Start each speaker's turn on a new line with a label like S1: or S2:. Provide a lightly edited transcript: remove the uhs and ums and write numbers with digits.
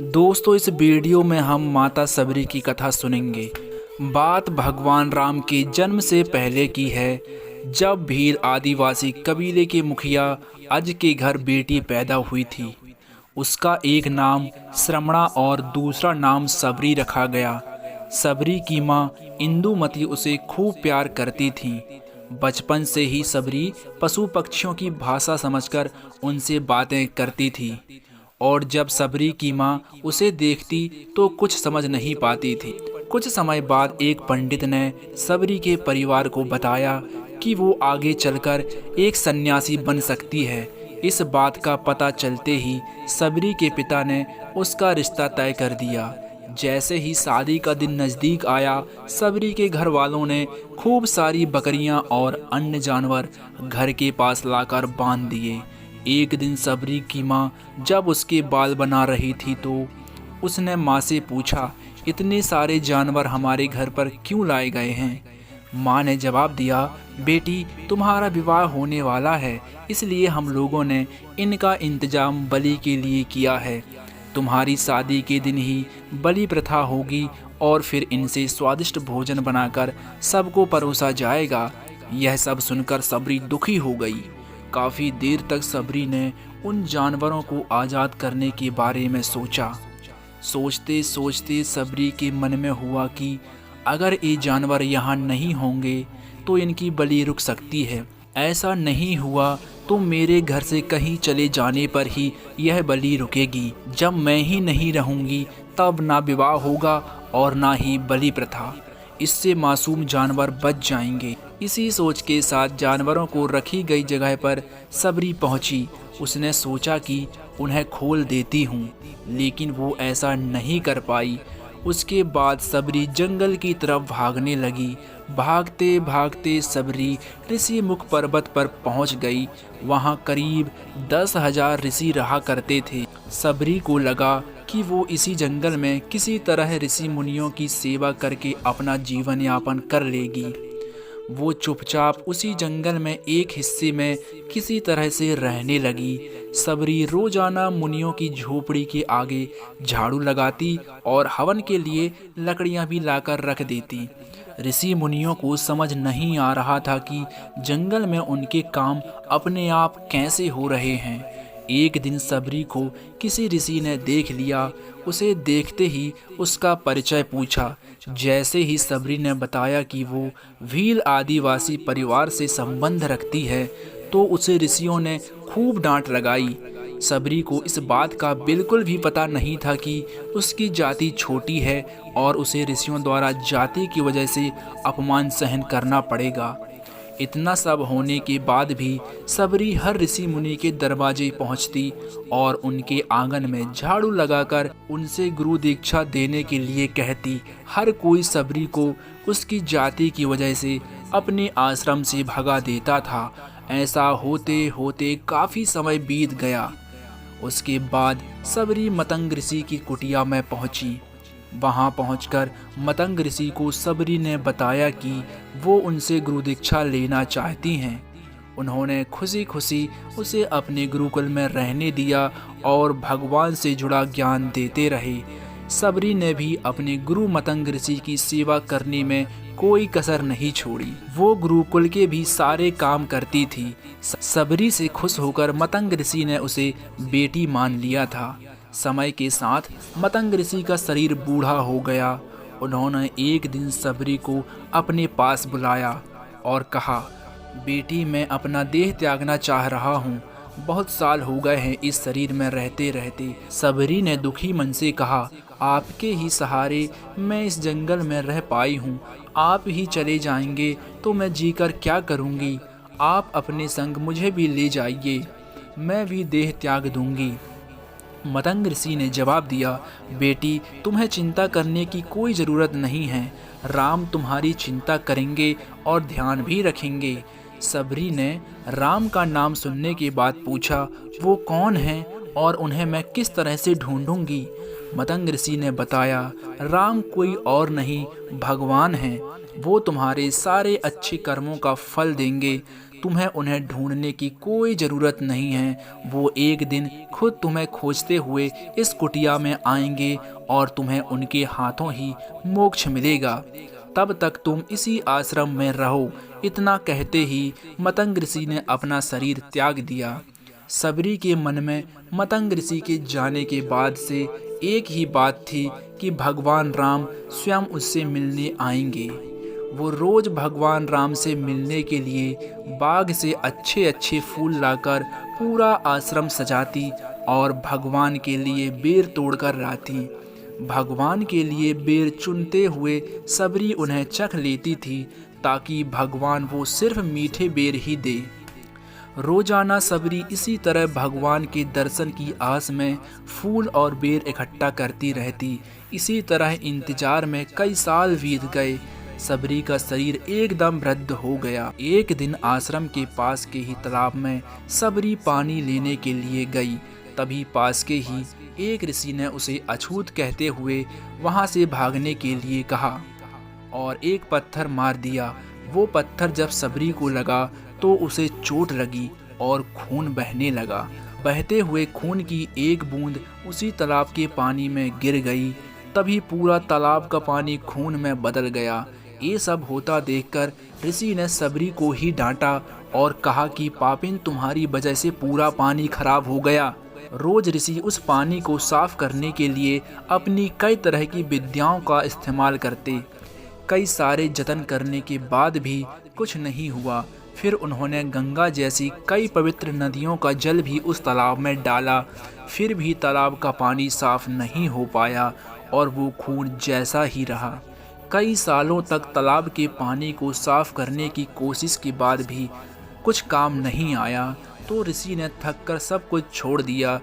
S1: दोस्तों, इस वीडियो में हम माता सबरी की कथा सुनेंगे। बात भगवान राम के जन्म से पहले की है, जब भील आदिवासी कबीले के मुखिया अज के घर बेटी पैदा हुई थी। उसका एक नाम श्रमणा और दूसरा नाम सबरी रखा गया। सबरी की माँ इंदुमती उसे खूब प्यार करती थी। बचपन से ही सबरी पशु पक्षियों की भाषा समझकर उनसे बातें करती थी, और जब सबरी की माँ उसे देखती तो कुछ समझ नहीं पाती थी। कुछ समय बाद एक पंडित ने सबरी के परिवार को बताया कि वो आगे चलकर एक सन्यासी बन सकती है। इस बात का पता चलते ही सबरी के पिता ने उसका रिश्ता तय कर दिया। जैसे ही शादी का दिन नज़दीक आया, सबरी के घर वालों ने खूब सारी बकरियां और अन्य जानवर घर के पास लाकर बांध दिए। एक दिन सबरी की माँ जब उसके बाल बना रही थी तो उसने माँ से पूछा, इतने सारे जानवर हमारे घर पर क्यों लाए गए हैं? माँ ने जवाब दिया, बेटी, तुम्हारा विवाह होने वाला है, इसलिए हम लोगों ने इनका इंतजाम बलि के लिए किया है। तुम्हारी शादी के दिन ही बलि प्रथा होगी और फिर इनसे स्वादिष्ट भोजन बनाकर सबको परोसा जाएगा। यह सब सुनकर सबरी दुखी हो गई। काफ़ी देर तक सबरी ने उन जानवरों को आज़ाद करने के बारे में सोचा। सोचते सोचते सबरी के मन में हुआ कि अगर ये जानवर यहाँ नहीं होंगे तो इनकी बलि रुक सकती है। ऐसा नहीं हुआ तो मेरे घर से कहीं चले जाने पर ही यह बलि रुकेगी। जब मैं ही नहीं रहूँगी तब ना विवाह होगा और ना ही बलि प्रथा। इससे मासूम जानवर बच जाएंगे। इसी सोच के साथ जानवरों को रखी गई जगह पर सबरी पहुंची। उसने सोचा कि उन्हें खोल देती हूँ, लेकिन वो ऐसा नहीं कर पाई। उसके बाद सबरी जंगल की तरफ भागने लगी। भागते भागते सबरी ऋषि मुख पर्वत पर पहुंच गई। वहां करीब 10,000 ऋषि रहा करते थे। सबरी को लगा कि वो इसी जंगल में किसी तरह ऋषि मुनियों की सेवा करके अपना जीवन यापन कर लेगी। वो चुपचाप उसी जंगल में एक हिस्से में किसी तरह से रहने लगी। सबरी रोजाना मुनियों की झोपड़ी के आगे झाड़ू लगाती और हवन के लिए लकड़ियां भी लाकर रख देती। ऋषि मुनियों को समझ नहीं आ रहा था कि जंगल में उनके काम अपने आप कैसे हो रहे हैं। एक दिन सबरी को किसी ऋषि ने देख लिया। उसे देखते ही उसका परिचय पूछा। जैसे ही सबरी ने बताया कि वो भील आदिवासी परिवार से संबंध रखती है तो उसे ऋषियों ने खूब डांट लगाई। सबरी को इस बात का बिल्कुल भी पता नहीं था कि उसकी जाति छोटी है और उसे ऋषियों द्वारा जाति की वजह से अपमान सहन करना पड़ेगा। इतना सब होने के बाद भी सबरी हर ऋषि मुनि के दरवाजे पहुंचती और उनके आंगन में झाड़ू लगाकर उनसे गुरु दीक्षा देने के लिए कहती। हर कोई सबरी को उसकी जाति की वजह से अपने आश्रम से भगा देता था। ऐसा होते होते काफ़ी समय बीत गया। उसके बाद सबरी मतंग ऋषि की कुटिया में पहुंची। वहां पहुंचकर मतंग ऋषि को सबरी ने बताया कि वो उनसे गुरु दीक्षा लेना चाहती हैं। उन्होंने खुशी खुशी उसे अपने गुरुकुल में रहने दिया और भगवान से जुड़ा ज्ञान देते रहे। सबरी ने भी अपने गुरु मतंग ऋषि की सेवा करने में कोई कसर नहीं छोड़ी। वो गुरुकुल के भी सारे काम करती थी। सबरी से खुश होकर मतंग ऋषि ने उसे बेटी मान लिया था। समय के साथ मतंग ऋषि का शरीर बूढ़ा हो गया। उन्होंने एक दिन सबरी को अपने पास बुलाया और कहा, बेटी, मैं अपना देह त्यागना चाह रहा हूँ। बहुत साल हो गए हैं इस शरीर में रहते रहते। सबरी ने दुखी मन से कहा, आपके ही सहारे मैं इस जंगल में रह पाई हूँ। आप ही चले जाएंगे तो मैं जीकर क्या करूँगी? आप अपने संग मुझे भी ले जाइए, मैं भी देह त्याग दूँगी। मतंग ऋषि ने जवाब दिया, बेटी, तुम्हें चिंता करने की कोई ज़रूरत नहीं है। राम तुम्हारी चिंता करेंगे और ध्यान भी रखेंगे। सबरी ने राम का नाम सुनने के बाद पूछा, वो कौन हैं और उन्हें मैं किस तरह से ढूंढूंगी? मतंग ऋषि ने बताया, राम कोई और नहीं, भगवान हैं। वो तुम्हारे सारे अच्छे कर्मों का फल देंगे। तुम्हें उन्हें ढूंढने की कोई ज़रूरत नहीं है। वो एक दिन खुद तुम्हें खोजते हुए इस कुटिया में आएंगे और तुम्हें उनके हाथों ही मोक्ष मिलेगा। तब तक तुम इसी आश्रम में रहो। इतना कहते ही मतंग ऋषि ने अपना शरीर त्याग दिया। सबरी के मन में मतंग ऋषि के जाने के बाद से एक ही बात थी कि भगवान राम स्वयं उससे मिलने आएंगे। वो रोज भगवान राम से मिलने के लिए बाग से अच्छे अच्छे फूल लाकर पूरा आश्रम सजाती और भगवान के लिए बेर तोड़कर लाती। भगवान के लिए बेर चुनते हुए सबरी उन्हें चख लेती थी ताकि भगवान वो सिर्फ मीठे बेर ही दे। रोजाना सबरी इसी तरह भगवान के दर्शन की आस में फूल और बेर इकट्ठा करती रहती। इसी तरह इंतजार में कई साल बीत गए। सबरी का शरीर एकदम वृद्ध हो गया। एक दिन आश्रम के पास के ही तालाब में सबरी पानी लेने के लिए गई। तभी पास के ही एक ऋषि ने उसे अछूत कहते हुए वहां से भागने के लिए कहा और एक पत्थर मार दिया। वो पत्थर जब सबरी को लगा तो उसे चोट लगी और खून बहने लगा। बहते हुए खून की एक बूंद उसी तालाब के पानी में गिर गई। तभी पूरा तालाब का पानी खून में बदल गया। ये सब होता देखकर ऋषि ने सबरी को ही डांटा और कहा कि पापिन, तुम्हारी वजह से पूरा पानी खराब हो गया। रोज ऋषि उस पानी को साफ करने के लिए अपनी कई तरह की विद्याओं का इस्तेमाल करते। कई सारे जतन करने के बाद भी कुछ नहीं हुआ। फिर उन्होंने गंगा जैसी कई पवित्र नदियों का जल भी उस तालाब में डाला। फिर भी तालाब का पानी साफ नहीं हो पाया और वो खून जैसा ही रहा। कई सालों तक तालाब के पानी को साफ करने की कोशिश के बाद भी कुछ काम नहीं आया तो ऋषि ने थककर सब कुछ छोड़ दिया।